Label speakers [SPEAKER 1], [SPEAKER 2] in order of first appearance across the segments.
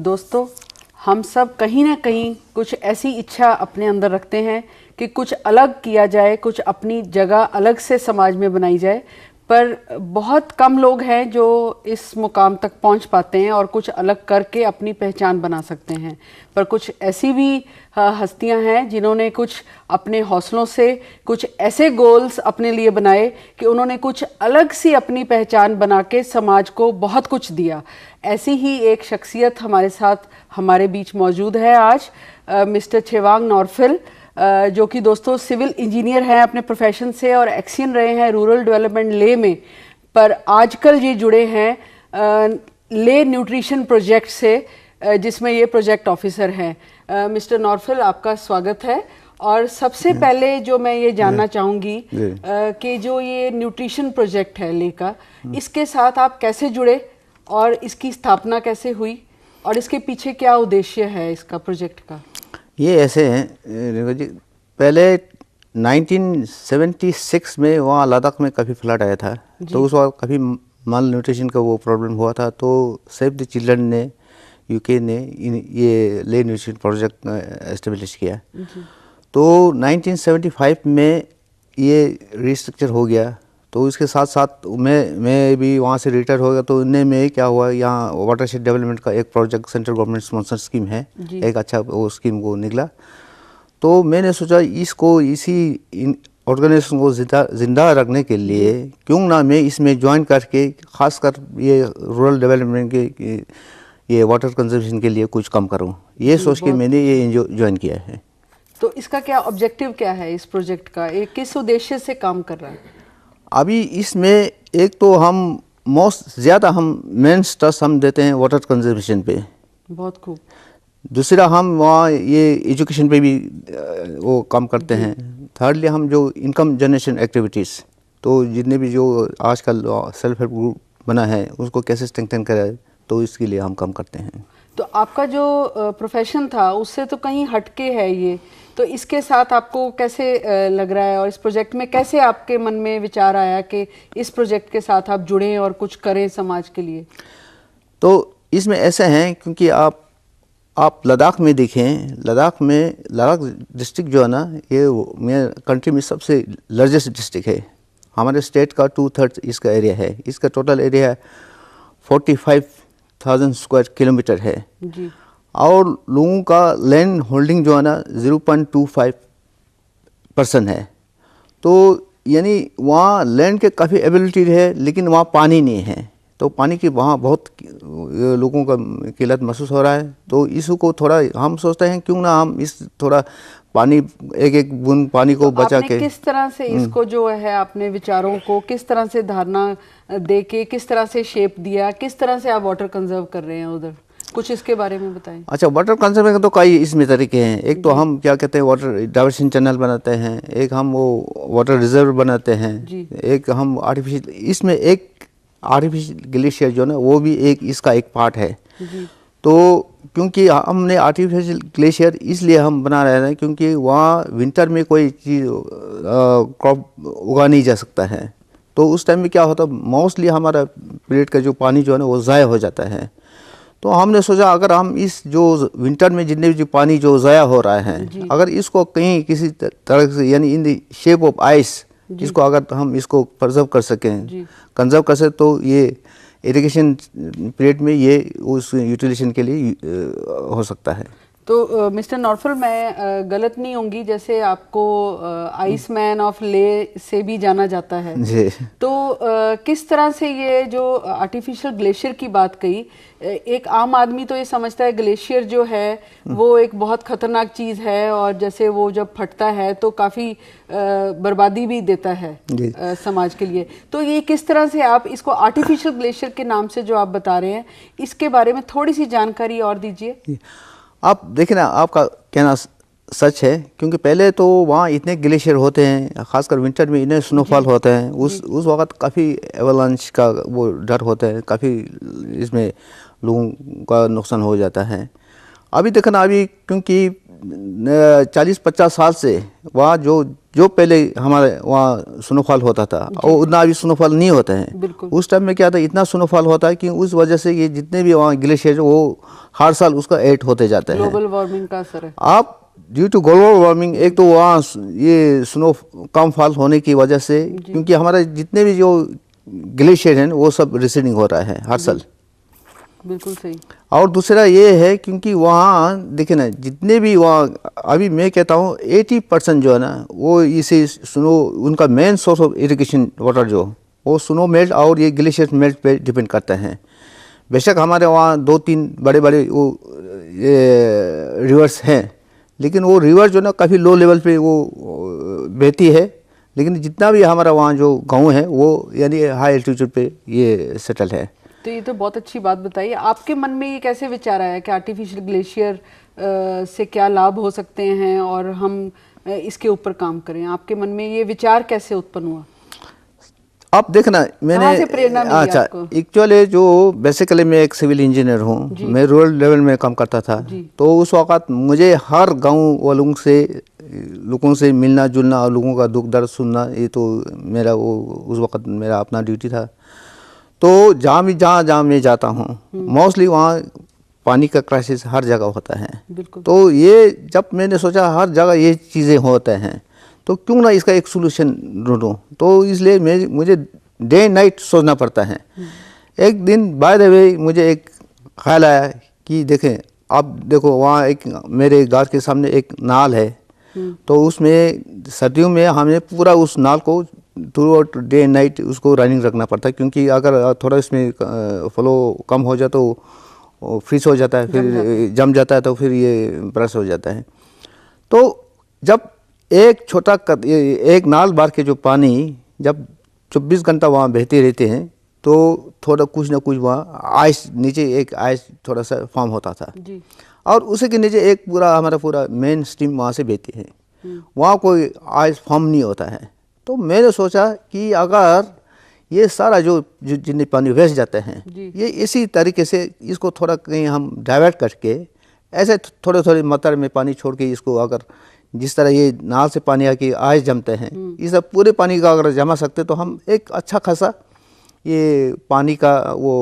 [SPEAKER 1] दोस्तों, हम सब कहीं ना कहीं कुछ ऐसी इच्छा अपने अंदर रखते हैं कि कुछ अलग किया जाए, कुछ अपनी जगह अलग से समाज में बनाई जाए, पर बहुत कम लोग हैं जो इस मुकाम तक पहुंच पाते हैं और कुछ अलग करके अपनी पहचान बना सकते हैं। पर कुछ ऐसी भी हस्तियां हैं जिन्होंने कुछ अपने हौसलों से कुछ ऐसे गोल्स अपने लिए बनाए कि उन्होंने कुछ अलग सी अपनी पहचान बना के समाज को बहुत कुछ दिया। ऐसी ही एक शख्सियत हमारे साथ हमारे बीच मौजूद है आज, मिस्टर छेवांग नॉर्फिल, जो कि दोस्तों सिविल इंजीनियर हैं अपने प्रोफेशन से और एक्सियन रहे हैं रूरल डेवलपमेंट ले में, पर आजकल ये जुड़े हैं ले न्यूट्रिशन प्रोजेक्ट से, जिसमें ये प्रोजेक्ट ऑफिसर हैं। मिस्टर नॉर्फिल, आपका स्वागत है। और सबसे पहले जो मैं ये जानना चाहूँगी कि जो ये न्यूट्रिशन प्रोजेक्ट है ले का, इसके साथ आप कैसे जुड़े और इसकी स्थापना कैसे हुई और इसके पीछे क्या उद्देश्य है इसका प्रोजेक्ट का?
[SPEAKER 2] ये ऐसे हैं रेखा जी, पहले 1976 में वहाँ लद्दाख में काफ़ी फ्लड आया था, तो उस वक्त काफ़ी माल न्यूट्रिशन का वो प्रॉब्लम हुआ था। तो सेव द चिल्ड्रन ने, यूके ने ये ले न्यूट्रिशन प्रोजेक्ट एस्टेब्लिश किया। तो 1975 में ये रिस्ट्रक्चर हो गया। तो इसके साथ साथ मैं भी वहाँ से रिटायर हो गया। तो इनमें में क्या हुआ, यहाँ वाटरशेड डेवलपमेंट का एक project central government sponsor scheme है, एक अच्छा वो स्कीम को निकला। तो मैंने सोचा इसको इसी ऑर्गेनाइजेशन को जिंदा रखने के लिए क्यों ना मैं इसमें ज्वाइन करके खासकर ये रूरल डेवलपमेंट के ये वाटर कंजर्वेशन के लिए कुछ कम करूँ, ये सोच के मैंने ये ज्वाइन किया है।
[SPEAKER 1] तो इसका क्या ऑब्जेक्टिव क्या है इस प्रोजेक्ट का, ये किस उद्देश्य से काम कर रहा है?
[SPEAKER 2] अभी इसमें एक तो हम ज़्यादा मेन स्ट्रेस हम देते हैं वाटर कंजर्वेशन पे।
[SPEAKER 1] बहुत खूब।
[SPEAKER 2] दूसरा हम वहाँ ये एजुकेशन पे भी वो काम करते हैं। थर्डली हम जो इनकम जनरेशन एक्टिविटीज़, तो जितने भी जो आजकल सेल्फ हेल्प ग्रुप बना है उसको कैसे स्ट्रेंथन करें, तो इसके लिए हम काम करते हैं।
[SPEAKER 1] तो आपका जो प्रोफेशन था उससे तो कहीं हटके है ये, तो इसके साथ आपको कैसे लग रहा है और इस प्रोजेक्ट में कैसे आपके मन में विचार आया कि इस प्रोजेक्ट के साथ आप जुड़ें और कुछ करें समाज के लिए?
[SPEAKER 2] तो इसमें ऐसे हैं, क्योंकि आप लद्दाख में देखें, लद्दाख डिस्ट्रिक्ट जो है ना, ये मेरे कंट्री में सबसे लार्जेस्ट डिस्ट्रिक्ट है। हमारे स्टेट का 2/3 इसका एरिया है। इसका टोटल एरिया 45,000 स्क्वायर किलोमीटर है
[SPEAKER 1] जी।
[SPEAKER 2] और लोगों का लैंड होल्डिंग जो है ना 0.25% है। तो यानी वहाँ लैंड के काफ़ी एबिलिटी है, लेकिन वहाँ पानी नहीं है। तो पानी की वहाँ बहुत लोगों का किल्लत महसूस हो रहा है। तो इसको थोड़ा हम सोचते हैं क्यों ना हम इस थोड़ा पानी एक बूंद पानी को बचा के,
[SPEAKER 1] किस तरह से इसको जो है अपने विचारों को किस तरह से धारणा दे के किस तरह से शेप दिया, किस तरह से आप वाटर कंजर्व कर रहे हैं उधर, कुछ इसके बारे में बताएं।
[SPEAKER 2] अच्छा, वाटर कंजर्वेशन का तो कई इसमें तरीके हैं। एक तो हम क्या कहते हैं वाटर डाइवर्शन चैनल बनाते हैं, एक हम वो वाटर रिजर्व बनाते हैं, एक हम आर्टिफिशियल, इसमें एक आर्टिफिशियल ग्लेशियर जो ना वो भी इसका एक पार्ट है। तो क्योंकि हमने आर्टिफिशियल ग्लेशियर इसलिए हम बना रहे हैं क्योंकि वहाँ विंटर में कोई चीज़ क्रॉप उगा नहीं जा सकता है। तो उस टाइम में क्या होता है, मोस्टली हमारा पीरियड का जो पानी जो है ना वो ज़ाया हो जाता है। तो हमने सोचा अगर हम इस जो विंटर में जितने भी जो पानी जो ज़ाया हो रहा है, अगर इसको कहीं किसी तरह से यानी in the shape of ice, इसको अगर हम इसको प्रिजर्व कर सकें, कंजर्व कर सकें, तो ये इरिगेशन पीरियड में ये उस यूटिलाइजेशन के लिए हो सकता है।
[SPEAKER 1] तो मिस्टर नॉर्फिल, मैं गलत नहीं होंगी, जैसे आपको आइस मैन ऑफ ले से भी जाना जाता है
[SPEAKER 2] जी।
[SPEAKER 1] तो किस तरह से ये जो आर्टिफिशियल ग्लेशियर की बात कही, एक आम आदमी तो ये समझता है ग्लेशियर जो है वो एक बहुत खतरनाक चीज़ है और जैसे वो जब फटता है तो काफ़ी बर्बादी भी देता है समाज के लिए। तो ये किस तरह से आप इसको आर्टिफिशियल ग्लेशियर के नाम से जो आप बता रहे हैं, इसके बारे में थोड़ी सी जानकारी और दीजिए।
[SPEAKER 2] आप देखिए ना, आपका कहना सच है, क्योंकि पहले तो वहाँ इतने ग्लेशियर होते हैं, खासकर विंटर में इतने स्नोफॉल होते हैं, उस वक्त काफ़ी एवलांच का वो डर होता है, काफ़ी इसमें लोगों का नुकसान हो जाता है। अभी देखना, अभी क्योंकि 40-50 साल से वहाँ जो पहले हमारे वहाँ स्नोफॉल होता था और उतना अभी स्नोफॉल नहीं होता है। उस टाइम में क्या था, इतना स्नोफॉल होता है कि उस वजह से ये जितने भी वहाँ ग्लेशियर वो हर साल उसका ऐड होते जाते हैं।
[SPEAKER 1] ग्लोबल वार्मिंग का असर है।
[SPEAKER 2] आप ड्यू टू ग्लोबल वार्मिंग, एक तो वहाँ ये स्नो कम फॉल होने की वजह से, क्योंकि हमारे जितने भी जो ग्लेशियर हैं वो सब रिसीडिंग हो रहा है हर साल।
[SPEAKER 1] बिल्कुल सही।
[SPEAKER 2] और दूसरा ये है क्योंकि वहाँ देखिए ना, जितने भी वहाँ अभी मैं कहता हूँ 80% जो है ना वो इसे स्नो, उनका main source of irrigation water जो वो स्नो मेल्ट और ये ग्लेशियर मेल्ट पे डिपेंड करते हैं। बेशक हमारे वहाँ 2-3 बड़े बड़े वो ये रिवर्स हैं, लेकिन वो रिवर जो ना काफ़ी लो लेवल पे वो बहती है, लेकिन जितना भी हमारा वहाँ जो गाँव है वो यानी हाई एल्टीट्यूड पे ये सेटल है।
[SPEAKER 1] तो ये तो बहुत अच्छी बात बताइए। आपके मन में ये कैसे विचार आया कि आर्टिफिशियल ग्लेशियर से क्या लाभ हो सकते हैं और हम इसके ऊपर काम करें? आपके मन में ये विचार कैसे उत्पन्न हुआ?
[SPEAKER 2] आप देखना, मैंने
[SPEAKER 1] कहाँ से प्रेरणा मिली
[SPEAKER 2] अच्छा
[SPEAKER 1] आपको?
[SPEAKER 2] एक्चुअली जो बेसिकली मैं एक सिविल इंजीनियर हूँ, मैं रूरल लेवल में काम करता था, तो उस वक़्त मुझे हर गांव वालों से लोगों से मिलना जुलना और लोगों का दुख दर्द सुनना, ये तो मेरा वो उस वक़्त मेरा अपना ड्यूटी था। तो जहाँ मैं जाता हूँ मोस्टली वहाँ पानी का क्राइसिस हर जगह होता है। तो ये जब मैंने सोचा हर जगह ये चीज़ें होते हैं तो क्यों ना इसका एक सोल्यूशन ढूंढूं, तो इसलिए मुझे डे नाइट सोचना पड़ता है। एक दिन बाय द वे मुझे एक ख्याल आया कि देखें, आप देखो वहाँ एक मेरे घर के सामने एक नाल है, तो उसमें सर्दियों में हमें पूरा उस नाल को थ्रू आउट डे नाइट उसको रनिंग रखना पड़ता है, क्योंकि अगर थोड़ा इसमें फ्लो कम हो जाए तो फ्रीज हो जाता है, फिर जम जाता है, तो फिर ये ब्रश हो जाता है। तो जब एक छोटा एक नाल बार के जो पानी जब 24 घंटा वहाँ बहते रहते हैं तो थोड़ा कुछ ना कुछ वहाँ आइस, नीचे एक आइस थोड़ा सा फॉर्म होता था जी। और उसी के नीचे एक हमारा पूरा मेन स्ट्रीम वहाँ से बहती है, वहाँ कोई आइस फॉर्म नहीं होता है। तो मैंने सोचा कि अगर ये सारा जो जितने पानी वेस्ट जाते हैं ये इसी तरीके से इसको थोड़ा कहीं हम डाइवर्ट करके ऐसे थोड़े मात्रा में पानी छोड़ के इसको, अगर जिस तरह ये नाल से पानी आके आइस जमते हैं, इस पूरे पानी का अगर जमा सकते तो हम एक अच्छा खासा ये पानी का वो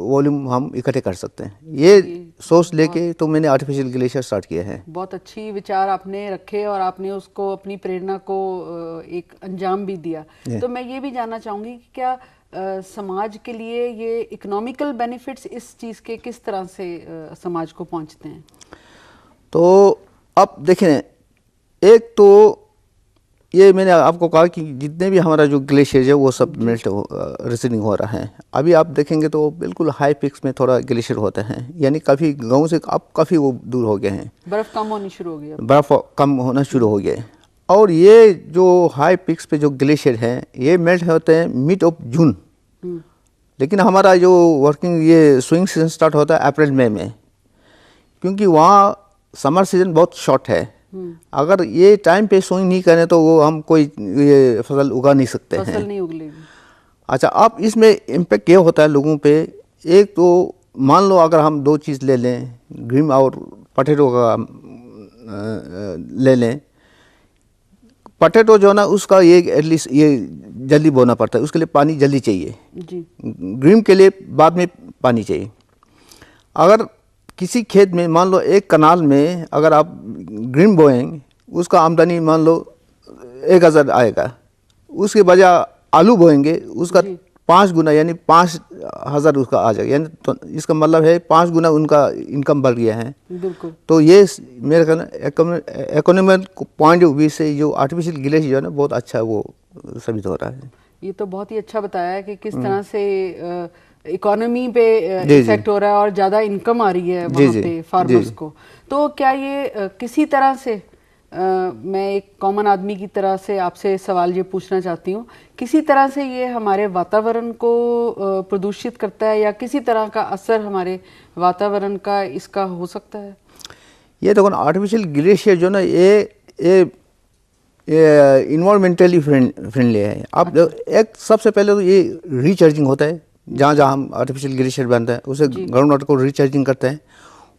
[SPEAKER 2] वॉल्यूम हम इकट्ठे कर सकते हैं। ये सोच लेके तो मैंने आर्टिफिशियल ग्लेशियर स्टार्ट किया है। बहुत
[SPEAKER 1] अच्छी विचार आपने रखे और आपने उसको अपनी प्रेरणा को एक अंजाम भी दिया। तो मैं ये भी जानना चाहूँगी कि क्या समाज के लिए ये इकोनॉमिकल बेनिफिट्स इस चीज़ के किस तरह से समाज को पहुँचते हैं?
[SPEAKER 2] तो अब देखें, एक तो ये मैंने आपको कहा कि जितने भी हमारा जो ग्लेशियर है वो सब मेल्ट रिसीडिंग हो रहा है। अभी आप देखेंगे तो बिल्कुल हाई पिक्स में थोड़ा ग्लेशियर होता है, यानी काफ़ी गाँव से अब काफ़ी वो दूर हो गए हैं,
[SPEAKER 1] बर्फ़ कम होनी शुरू हो गई,
[SPEAKER 2] बर्फ़ कम होना शुरू हो गया। और ये जो हाई पिक्स पे जो ग्लेशियर हैं ये मेल्ट होते हैं मिड ऑफ जून, लेकिन हमारा जो वर्किंग ये स्विंग सीजन स्टार्ट होता है अप्रैल मई में, क्योंकि वहाँ समर सीजन बहुत शॉर्ट है। अगर ये टाइम पे स्विंग नहीं करें तो वो हम कोई ये फसल उगा नहीं सकते हैं,
[SPEAKER 1] फसल नहीं उगलेगी।
[SPEAKER 2] अच्छा, अब इसमें इम्पेक्ट ये होता है लोगों पे, एक तो मान लो अगर हम दो चीज़ ले लें, ग्रीन और पटेटो का ले लें। पटेटो जो ना उसका ये एटलीस्ट ये जल्दी बोना पड़ता है, उसके लिए पानी जल्दी चाहिए जी। ग्रीन के लिए बाद में पानी चाहिए। अगर किसी खेत में मान लो एक कनाल में अगर आप ग्रीन बोएंगे, उसका आमदनी मान लो 1000 आएगा, उसके बजाय आलू बोएंगे उसका 5 गुना यानी 5000 उसका आ जाएगा, यानी तो इसका मतलब है 5 गुना उनका इनकम बढ़ गया है। बिल्कुल। तो ये मेरे ख्याल इकोनॉमिक पॉइंट ऑफ व्यू से जो आर्टिफिशियल ग्लेशियर जो है ना बहुत अच्छा वो साबित हो रहा है।
[SPEAKER 1] ये तो बहुत ही अच्छा बताया है कि किस तरह से इकोनॉमी पे इफेक्ट हो रहा है और ज़्यादा इनकम आ रही है वहाँ पे फार्मर्स को। तो क्या ये किसी तरह से मैं एक कॉमन आदमी की तरह से आपसे सवाल ये पूछना चाहती हूँ, किसी तरह से ये हमारे वातावरण को प्रदूषित करता है या किसी तरह का असर हमारे वातावरण का इसका हो सकता है?
[SPEAKER 2] ये देखो, आर्टिफिशियल ग्लेशियर जो ना ये इन्वायरमेंटली फ्रेंडली है। अब एक सबसे पहले तो ये रिचार्जिंग होता है, जहाँ जहाँ हम आर्टिफिशियल ग्लेशियर बनता है उसे ग्राउंड वाटर को रिचार्जिंग करते हैं,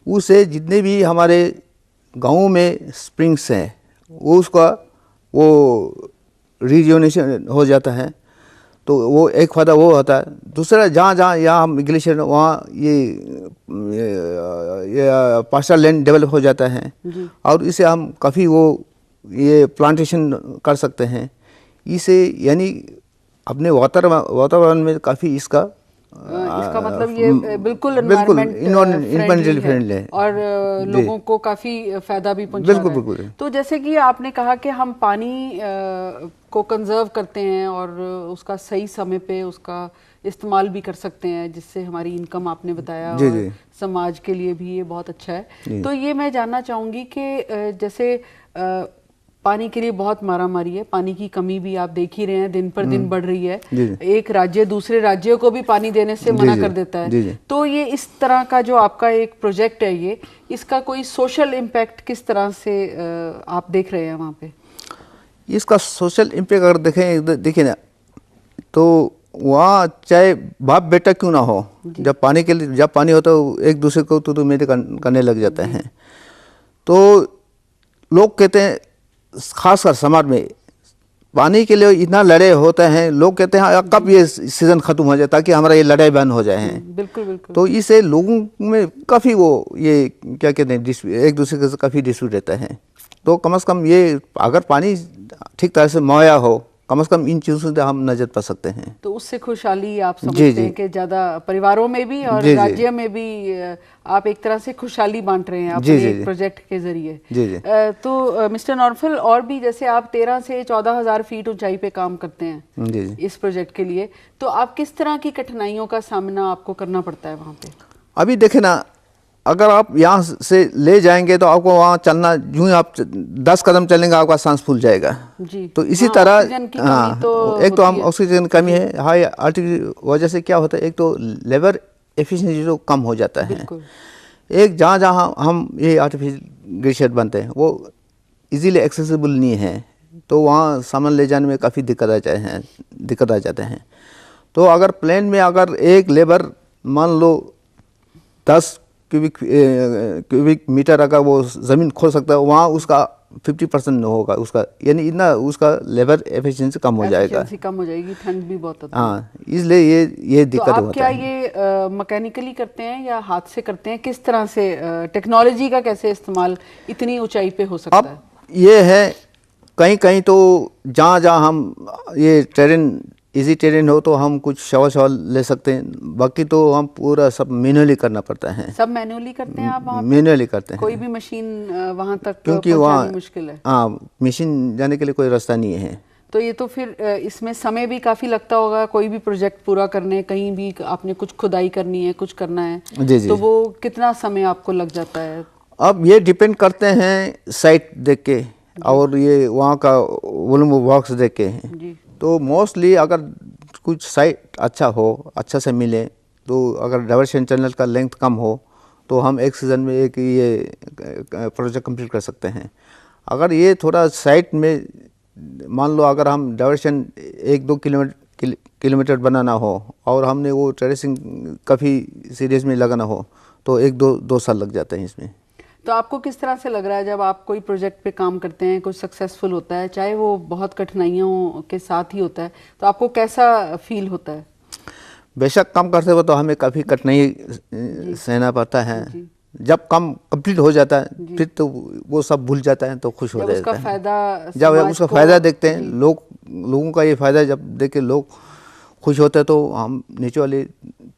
[SPEAKER 2] उससे जितने भी हमारे गाँव में स्प्रिंग्स हैं वो उसका वो रिज्यूनेशन हो जाता है, तो वो एक फ़ायदा वो होता है। दूसरा जहाँ जहाँ यहाँ हम ग्लेशियर वहाँ ये पास्टल लैंड डेवलप हो जाता है और इसे हम काफ़ी वो ये प्लांटेशन कर सकते हैं। इसे यानी अपने वातावरण में काफ़ी इसका
[SPEAKER 1] मतलब ये बिल्कुल एनवायरमेंट फ्रेंडली है और लोगों को काफ़ी फायदा भी पहुंचा रहा है।
[SPEAKER 2] बिल्कुल।
[SPEAKER 1] तो जैसे कि आपने कहा कि हम पानी को कंजर्व करते हैं और उसका सही समय पे उसका इस्तेमाल भी कर सकते हैं, जिससे हमारी इनकम आपने बताया और समाज के लिए भी ये बहुत अच्छा है। तो ये मैं जानना चाहूँगी कि जैसे पानी के लिए बहुत मारामारी है, पानी की कमी भी आप देख ही रहे हैं दिन पर दिन बढ़ रही है। एक राज्य दूसरे राज्यों को भी पानी देने से मना कर देता है। तो ये इस तरह का जो आपका एक प्रोजेक्ट है, ये इसका कोई सोशल इम्पैक्ट किस तरह से आप देख रहे हैं वहाँ पे?
[SPEAKER 2] इसका सोशल इम्पैक्ट अगर देखें ना तो वहाँ चाहे बाप बेटा क्यों ना हो, जब पानी के लिए जब पानी होता है एक दूसरे को तो मेरे करने लग जाते हैं। तो लोग कहते हैं खासकर समाज में पानी के लिए इतना लड़े होते हैं, लोग कहते हैं कब ये सीजन खत्म हो जाए ताकि हमारा ये लड़ाई बंद हो जाए।
[SPEAKER 1] बिल्कुल बिल्कुल।
[SPEAKER 2] तो इससे लोगों में काफ़ी वो ये क्या कहते हैं एक दूसरे के काफ़ी डिस्प्यूट रहता है। तो कम से कम ये अगर पानी ठीक तरह से मुहैया हो, कम से कम इन चीज़ों से हम नजर पा सकते हैं।
[SPEAKER 1] तो उससे खुशहाली आप समझते हैं कि ज़्यादा परिवारों में भी और राज्य में भी आप एक तरह से खुशहाली बांट रहे हैं अपने एक प्रोजेक्ट के जरिए। तो मिस्टर नॉर्फल, और भी जैसे आप 13 से 14,000 फीट ऊंचाई पे काम करते हैं इस प्रोजेक्ट के लिए, तो आप किस तरह की कठिनाइयों का सामना आपको करना पड़ता है वहाँ पे?
[SPEAKER 2] अभी देखे ना, अगर आप यहाँ से ले जाएंगे तो आपको वहाँ चलना, यूँ ही आप 10 कदम चलेंगे आपका सांस फूल जाएगा जी। तो इसी तरह एक तो हम ऑक्सीजन कमी है, हाई अल्टीट्यूड वजह से क्या होता है, एक तो लेबर एफिशिएंसी जो कम हो जाता है। एक जहाँ जहाँ हम ये आर्टिफिशियल ग्लेशियर बनते हैं वो इजीली एक्सेसिबल नहीं है, तो वहाँ सामान ले जाने में काफ़ी दिक्कत आ जाते हैं। तो अगर प्लेन में अगर एक लेबर मान लो 10 क्यूबिक मीटर अगर वो ज़मीन खोद सकता है, वहाँ उसका 50% होगा उसका, यानी इतना उसका लेबर एफिशिएंसी कम हो जाएगा,
[SPEAKER 1] कम हो जाएगी, ठंड भी बहुत होता है।
[SPEAKER 2] हाँ, इसलिए ये दिक्कत होता है।
[SPEAKER 1] तो आप क्या ये मैकेनिकली करते हैं या हाथ से करते हैं? किस तरह से टेक्नोलॉजी का कैसे इस्तेमाल इतनी ऊंचाई पे हो सकता है?
[SPEAKER 2] अब ये है कहीं कहीं तो जहाँ जहाँ हम ये टेरेन इजी टेरेन हो तो हम कुछ शॉवर ले सकते हैं, बाकी तो हम पूरा सब मैनुअली करना पड़ता है।
[SPEAKER 1] सब मैनुअली करते हैं आप वहाँ पे?
[SPEAKER 2] मैनुअली करते हैं,
[SPEAKER 1] कोई भी मशीन वहाँ तक
[SPEAKER 2] क्योंकि वहाँ
[SPEAKER 1] मुश्किल है।
[SPEAKER 2] हाँ, मशीन जाने के लिए कोई रास्ता नहीं है।
[SPEAKER 1] तो ये तो फिर इसमें समय भी काफ़ी लगता होगा, कोई भी प्रोजेक्ट पूरा करने, कहीं भी आपने कुछ खुदाई करनी है, कुछ करना है जी, तो वो कितना समय आपको लग जाता है? अब
[SPEAKER 2] ये डिपेंड करते हैं साइट देख के और ये वहाँ का वॉल्यूम ऑफ वर्क्स देख के हैं। तो मोस्टली अगर कुछ साइट अच्छा से मिले, तो अगर डाइवर्शन चैनल का लेंथ कम हो तो हम एक सीज़न में एक ये प्रोजेक्ट कंप्लीट कर सकते हैं। अगर ये थोड़ा साइट में मान लो अगर हम डाइवर्शन 1-2 किलोमीटर बनाना हो और हमने वो टेरेसिंग काफ़ी सीरियस में लगाना हो तो 1-2 साल लग जाते हैं इसमें।
[SPEAKER 1] तो आपको किस तरह से लग रहा है जब आप कोई प्रोजेक्ट पे काम करते हैं, कुछ सक्सेसफुल होता है, चाहे वो बहुत कठिनाइयों के साथ ही होता है, तो आपको कैसा फील होता है?
[SPEAKER 2] बेशक काम करते हुए तो हमें काफ़ी कठिनाई सहना पड़ता है। जब काम कंप्लीट हो जाता है फिर तो वो सब भूल जाता है, तो खुश हो जाता है। जब उसका फ़ायदा देखते हैं लोगों का ये फ़ायदा जब देख के लोग खुश होते हैं, तो हम नीचे वाले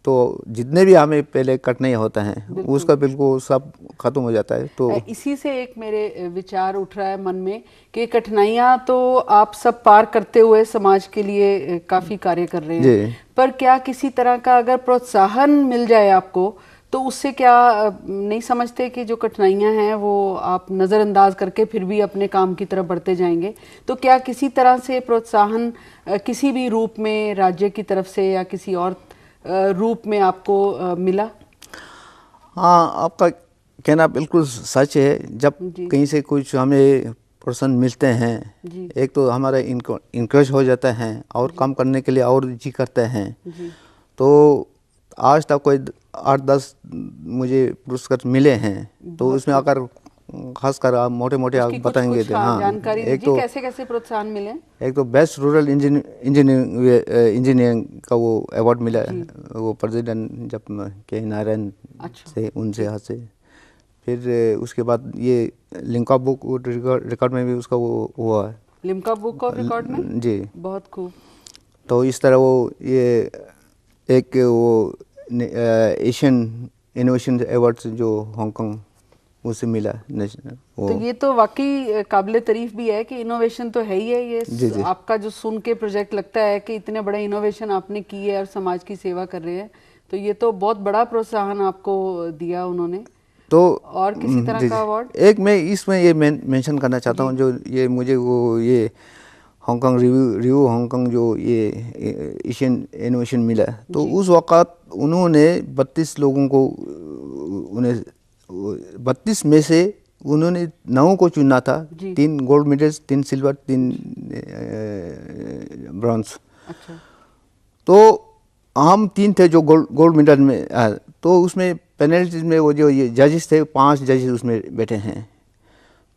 [SPEAKER 2] तो जितने भी हमें पहले कठिनाई होता है उसका बिल्कुल सब खत्म हो जाता है। तो
[SPEAKER 1] इसी से एक मेरे विचार उठ रहा है मन में कि कठिनाइयाँ तो आप सब पार करते हुए समाज के लिए काफ़ी कार्य कर रहे हैं, पर क्या किसी तरह का अगर प्रोत्साहन मिल जाए आपको, तो उससे क्या नहीं समझते कि जो कठिनाइयाँ हैं वो आप नज़रअंदाज करके फिर भी अपने काम की तरफ बढ़ते जाएंगे? तो क्या किसी तरह से प्रोत्साहन किसी भी रूप में राज्य की तरफ से या किसी और रूप में आपको मिला?
[SPEAKER 2] हाँ, आपका कहना बिल्कुल सच है। जब कहीं से कुछ हमें पर्सन मिलते हैं, एक तो हमारा इंकरेज हो जाता है और काम करने के लिए और जी करते हैं। तो आज तक कोई 8-10 मुझे पुरस्कार मिले हैं, तो उसमें अगर खासकर आप मोटे मोटे आप बताएंगे तो हाँ,
[SPEAKER 1] जानकारी
[SPEAKER 2] एक
[SPEAKER 1] दीजिए,
[SPEAKER 2] तो
[SPEAKER 1] कैसे कैसे प्रोत्साहन मिले?
[SPEAKER 2] एक तो बेस्ट रूरल इंजीनियरिंग का वो अवार्ड मिला है, वो प्रेसिडेंट जब के नारायण से उनसे हाथ से। फिर उसके बाद ये लिम्का बुक रिकॉर्ड में भी उसका वो हुआ है,
[SPEAKER 1] लिम्का बुक ऑफ रिकॉर्ड में।
[SPEAKER 2] जी,
[SPEAKER 1] बहुत खूब। तो
[SPEAKER 2] इस तरह वो ये एक वो एशियन इनोवेशन अवार्ड जो हांगकांग उसे मिला नेशनल।
[SPEAKER 1] तो ये तो वाकई काबिले तारीफ भी है कि इनोवेशन तो है ही है ये। जी। आपका जो सुन के प्रोजेक्ट लगता है कि इतने बड़े इनोवेशन आपने की है और समाज की सेवा कर रहे हैं, तो ये तो बहुत बड़ा प्रोत्साहन आपको दिया उन्होंने। तो और किसी तरह का अवार्ड?
[SPEAKER 2] एक मैं इसमें ये मेंशन करना चाहता हूँ, जो ये मुझे वो ये हांगकांग रिव्यू हांगकांग जो ये एशियन इनोवेशन मिला, तो उस वक़्त उन्होंने 32 लोगों को, उन्हें 32 में से उन्होंने 9 को चुना था, 3 गोल्ड मेडल्स, 3 सिल्वर, 3 ब्रॉन्ज।
[SPEAKER 1] अच्छा।
[SPEAKER 2] तो हम 3 थे जो गोल्ड मेडल में तो उसमें पेनल्टीज में वो जो ये जजेस थे, 5 जजेस उसमें बैठे हैं,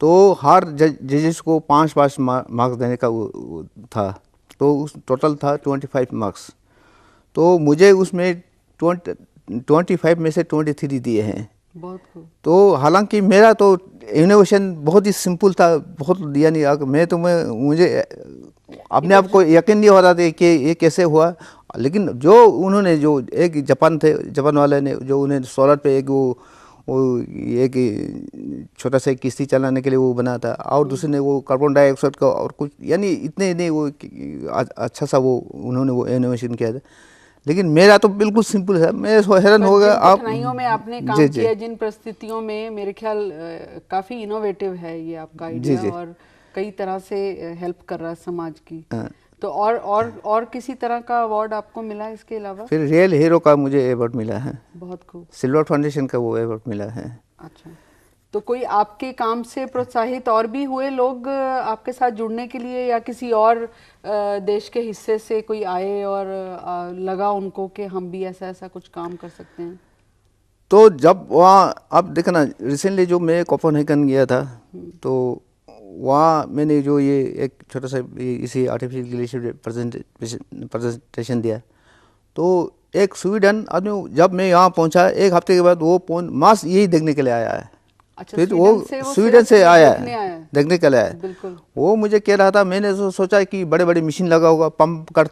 [SPEAKER 2] तो हर जजेस को 5-5 मार्क्स देने का वो था, तो उस टोटल था 25 मार्क्स। तो मुझे उसमें 25 में से 23 दिए हैं।
[SPEAKER 1] बहुत खूब।
[SPEAKER 2] तो हालांकि मेरा तो इनोवेशन बहुत ही सिंपल था, बहुत दिया नहीं, मुझे अपने आप को यकीन नहीं हो रहा था कि ये कैसे हुआ। लेकिन जो उन्होंने जो एक जापान वाले ने जो उन्हें सोलर पे एक वो एक छोटा सा किश्ती चलाने के लिए वो बना था, और दूसरे ने वो कार्बन डाइऑक्साइड का और कुछ, यानी इतने नहीं वो अच्छा सा वो उन्होंने वो इनोवेशन किया था। लेकिन मेरा तो बिल्कुल सिंपल है, मैं हैरान हो गया। आप
[SPEAKER 1] कठिनाइयों में आपने काम किया, जिन परिस्थितियों में, मेरे ख्याल काफ़ी इनोवेटिव है ये आपका आइडिया, और कई तरह से हेल्प कर रहा है समाज की। तो और किसी तरह का अवार्ड आपको मिला इसके अलावा?
[SPEAKER 2] फिर रियल हीरो का मुझे अवार्ड मिला है।
[SPEAKER 1] बहुत खूब।
[SPEAKER 2] सिल्वर फाउंडेशन का वो अवार्ड मिला है।
[SPEAKER 1] अच्छा। तो कोई आपके काम से प्रोत्साहित और भी हुए लोग आपके साथ जुड़ने के लिए, या किसी और देश के हिस्से से कोई आए और लगा उनको कि हम भी ऐसा कुछ काम कर सकते हैं?
[SPEAKER 2] तो जब वहाँ आप देखना, रिसेंटली जो मैं कोपेनहेगन गया था, तो वहाँ मैंने जो ये एक छोटा सा इसी आर्टिफिशियल ग्लेशियर प्रेजेंटेशन दिया, तो एक स्वीडन आदमी जब मैं यहाँ पहुँचा, 1 हफ्ते के बाद वो मास यही देखने के लिए आया है।
[SPEAKER 1] अच्छा,
[SPEAKER 2] फिर वो स्वीडन से आया है, देखने के लिए आया।
[SPEAKER 1] बिल्कुल।
[SPEAKER 2] वो मुझे कह रहा था, मैंने सोचा कि बड़े बड़े मशीन लगा होगा, पंप कर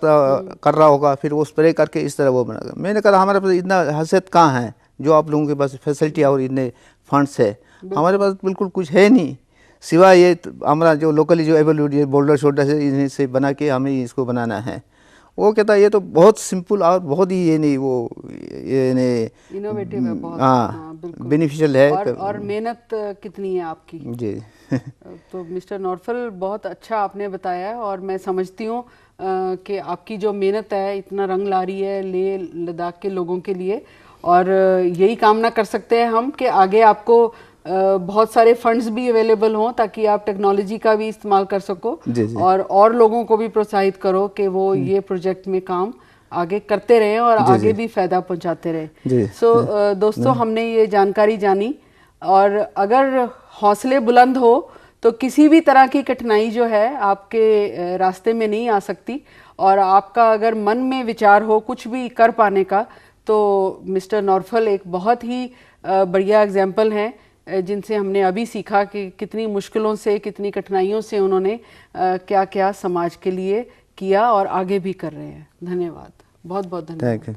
[SPEAKER 2] रहा होगा, फिर वो स्प्रे करके इस तरह वो बनाएगा। मैंने कहा हमारे पास इतना हैसियत कहाँ है जो आप लोगों के पास फैसिलिटी और इतने फंड्स है, हमारे पास बिल्कुल कुछ है नहीं, सिवाय ये हमारा जो लोकली जो एवोल्यूट बोल्डर शोल्डर से इन्हीं से बना के हमें इसको बनाना है। वो कहता ये तो बहुत सिंपल और बहुत ही ये नहीं वो ये नहीं
[SPEAKER 1] इनोवेटिव है, बहुत
[SPEAKER 2] बेनिफिशियल है।
[SPEAKER 1] और मेहनत कितनी है आपकी।
[SPEAKER 2] जी।
[SPEAKER 1] तो मिस्टर नॉर्थफल, बहुत अच्छा आपने बताया, और मैं समझती हूँ कि आपकी जो मेहनत है इतना रंग ला रही है लेह लद्दाख के लोगों के लिए, और यही कामना कर सकते हैं हम कि आगे आपको बहुत सारे फंड्स भी अवेलेबल हों ताकि आप टेक्नोलॉजी का भी इस्तेमाल कर सको, और लोगों को भी प्रोत्साहित करो कि वो ये प्रोजेक्ट में काम आगे करते रहें और आगे भी फायदा पहुंचाते रहें। सो दोस्तों, हमने ये जानकारी जानी, और अगर हौसले बुलंद हो तो किसी भी तरह की कठिनाई जो है आपके रास्ते में नहीं आ सकती, और आपका अगर मन में विचार हो कुछ भी कर पाने का, तो मिस्टर नॉर्थफल एक बहुत ही बढ़िया एग्जाम्पल हैं, जिनसे हमने अभी सीखा कि कितनी मुश्किलों से, कितनी कठिनाइयों से उन्होंने क्या क्या समाज के लिए किया और आगे भी कर रहे हैं। धन्यवाद, बहुत बहुत धन्यवाद।